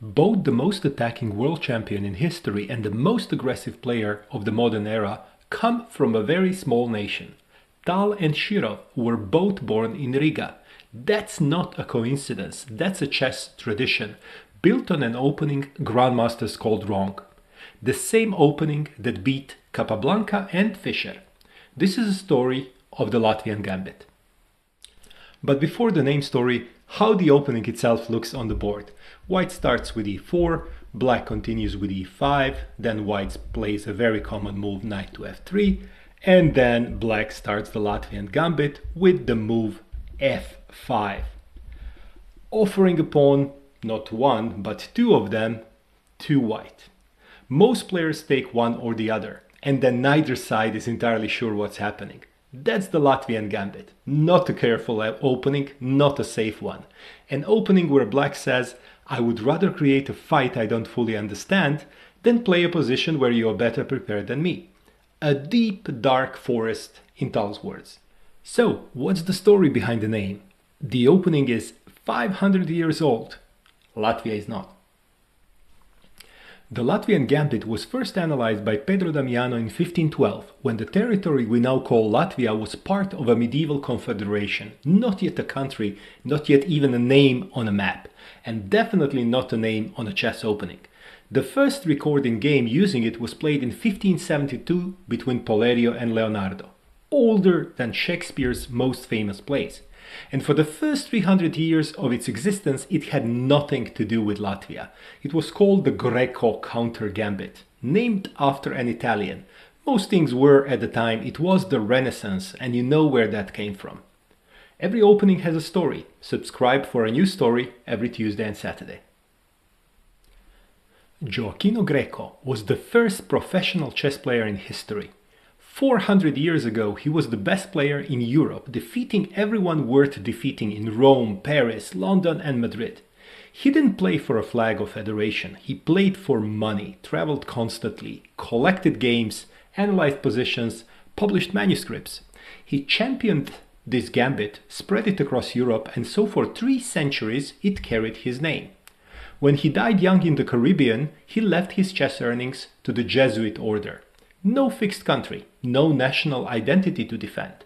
Both the most attacking world champion in history and the most aggressive player of the modern era come from a very small nation. Tal and Shirov were both born in Riga. That's not a coincidence, that's a chess tradition, built on an opening grandmasters called wrong. The same opening that beat Capablanca and Fischer. This is a story of the Latvian Gambit. But before the name story, how the opening itself looks on the board. White starts with e4, black continues with e5, then white plays a very common move knight to f3, and then black starts the Latvian Gambit with the move f5. Offering a pawn, not one, but two of them, to white. Most players take one or the other, and then neither side is entirely sure what's happening. That's the Latvian Gambit. Not a careful opening, not a safe one. An opening where black says, I would rather create a fight I don't fully understand than play a position where you are better prepared than me. A deep, dark forest, in Tal's words. So, what's the story behind the name? The opening is 500 years old. Latvia is not. The Latvian Gambit was first analyzed by Pedro Damiano in 1512, when the territory we now call Latvia was part of a medieval confederation, not yet a country, not yet even a name on a map, and definitely not a name on a chess opening. The first recording game using it was played in 1572 between Polerio and Leonardo, older than Shakespeare's most famous plays. And for the first 300 years of its existence, it had nothing to do with Latvia. It was called the Greco Counter-Gambit, named after an Italian. Most things were at the time. It was the Renaissance, and you know where that came from. Every opening has a story. Subscribe for a new story every Tuesday and Saturday. Gioacchino Greco was the first professional chess player in history. 400 years ago, he was the best player in Europe, defeating everyone worth defeating in Rome, Paris, London and Madrid. He didn't play for a flag or federation, he played for money, traveled constantly, collected games, analyzed positions, published manuscripts. He championed this gambit, spread it across Europe, and so for 3 centuries it carried his name. When he died young in the Caribbean, he left his chess earnings to the Jesuit order. No fixed country, no national identity to defend.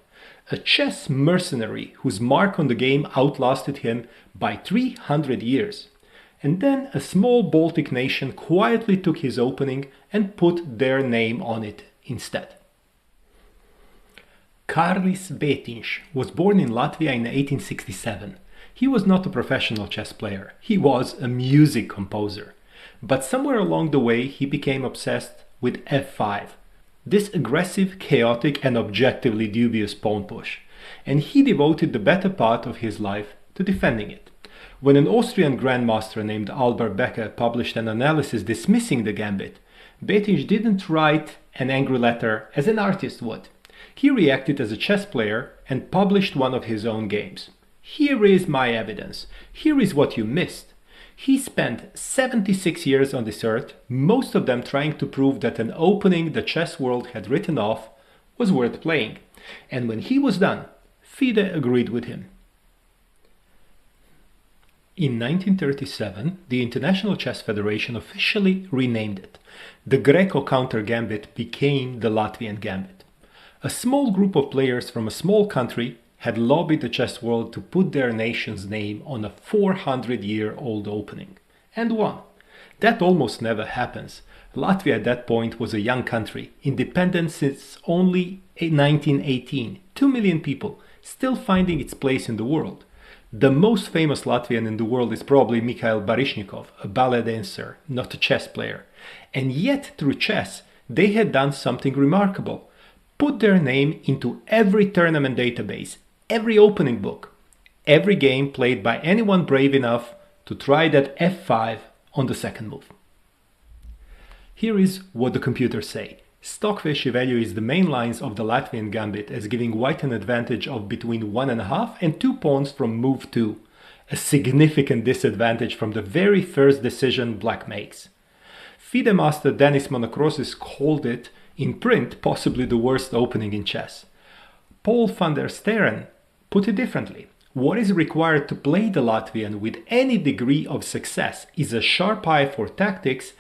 A chess mercenary whose mark on the game outlasted him by 300 years. And then a small Baltic nation quietly took his opening and put their name on it instead. Kārlis Bētiņš was born in Latvia in 1867. He was not a professional chess player, he was a music composer. But somewhere along the way he became obsessed with f5. This aggressive, chaotic and objectively dubious pawn push, and he devoted the better part of his life to defending it. When an Austrian grandmaster named Albert Becker published an analysis dismissing the gambit, Bētiņš didn't write an angry letter as an artist would. He reacted as a chess player and published one of his own games. Here is my evidence. Here is what you missed. He spent 76 years on this earth, most of them trying to prove that an opening the chess world had written off was worth playing. And when he was done, FIDE agreed with him. In 1937, the International Chess Federation officially renamed it. The Greco Counter-Gambit became the Latvian Gambit. A small group of players from a small country had lobbied the chess world to put their nation's name on a 400-year-old opening, and won. That almost never happens. Latvia at that point was a young country, independent since only 1918, 2 million people, still finding its place in the world. The most famous Latvian in the world is probably Mikhail Baryshnikov, a ballet dancer, not a chess player. And yet, through chess, they had done something remarkable. Put their name into every tournament database, every opening book, every game played by anyone brave enough to try that f5 on the second move. Here is what the computers say. Stockfish evaluates the main lines of the Latvian Gambit as giving white an advantage of between 1.5 and 2 pawns from move 2, a significant disadvantage from the very first decision black makes. FIDE master Denis Monokrosis called it, in print, possibly the worst opening in chess. Paul van der Sterren put it differently. What is required to play the Latvian with any degree of success is a sharp eye for tactics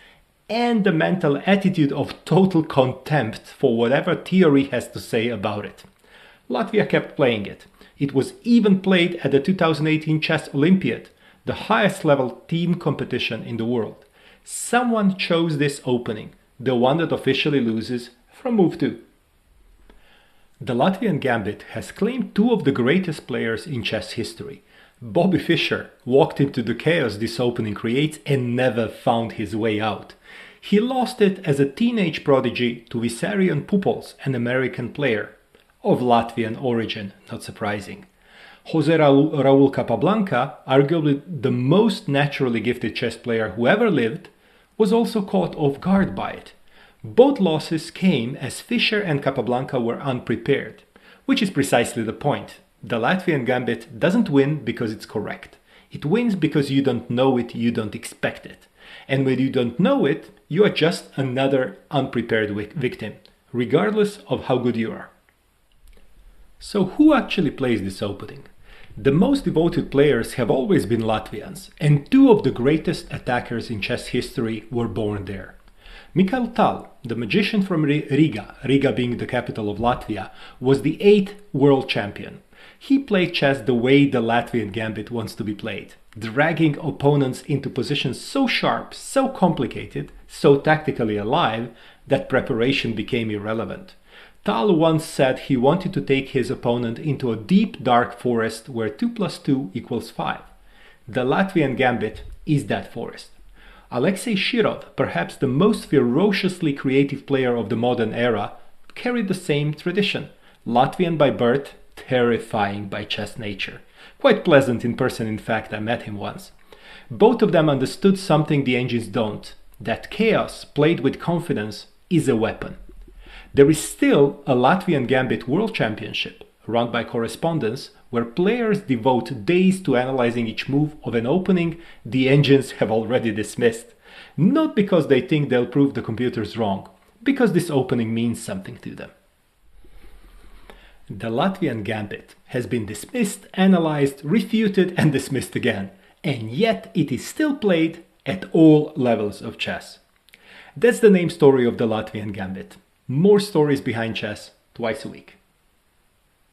and the mental attitude of total contempt for whatever theory has to say about it. Latvia kept playing it. It was even played at the 2018 Chess Olympiad, the highest level team competition in the world. Someone chose this opening, the one that officially loses, from move 2. The Latvian Gambit has claimed two of the greatest players in chess history. Bobby Fischer walked into the chaos this opening creates and never found his way out. He lost it as a teenage prodigy to Vissarion Pupols, an American player of Latvian origin, not surprising. Jose Raul Capablanca, arguably the most naturally gifted chess player who ever lived, was also caught off guard by it. Both losses came as Fischer and Capablanca were unprepared, which is precisely the point. The Latvian Gambit doesn't win because it's correct. It wins because you don't know it, you don't expect it. And when you don't know it, you are just another unprepared victim, regardless of how good you are. So who actually plays this opening? The most devoted players have always been Latvians, and two of the greatest attackers in chess history were born there. Mikhail Tal, the magician from Riga being the capital of Latvia, was the 8th world champion. He played chess the way the Latvian Gambit wants to be played, dragging opponents into positions so sharp, so complicated, so tactically alive, that preparation became irrelevant. Tal once said he wanted to take his opponent into a deep dark forest where 2 + 2 = 5. The Latvian Gambit is that forest. Alexei Shirov, perhaps the most ferociously creative player of the modern era, carried the same tradition. Latvian by birth, terrifying by chess nature. Quite pleasant in person, in fact, I met him once. Both of them understood something the engines don't, that chaos played with confidence is a weapon. There is still a Latvian Gambit World Championship, run by correspondence, where players devote days to analyzing each move of an opening the engines have already dismissed. Not because they think they'll prove the computers wrong, because this opening means something to them. The Latvian Gambit has been dismissed, analyzed, refuted and dismissed again, and yet it is still played at all levels of chess. That's the name story of the Latvian Gambit. More stories behind chess twice a week.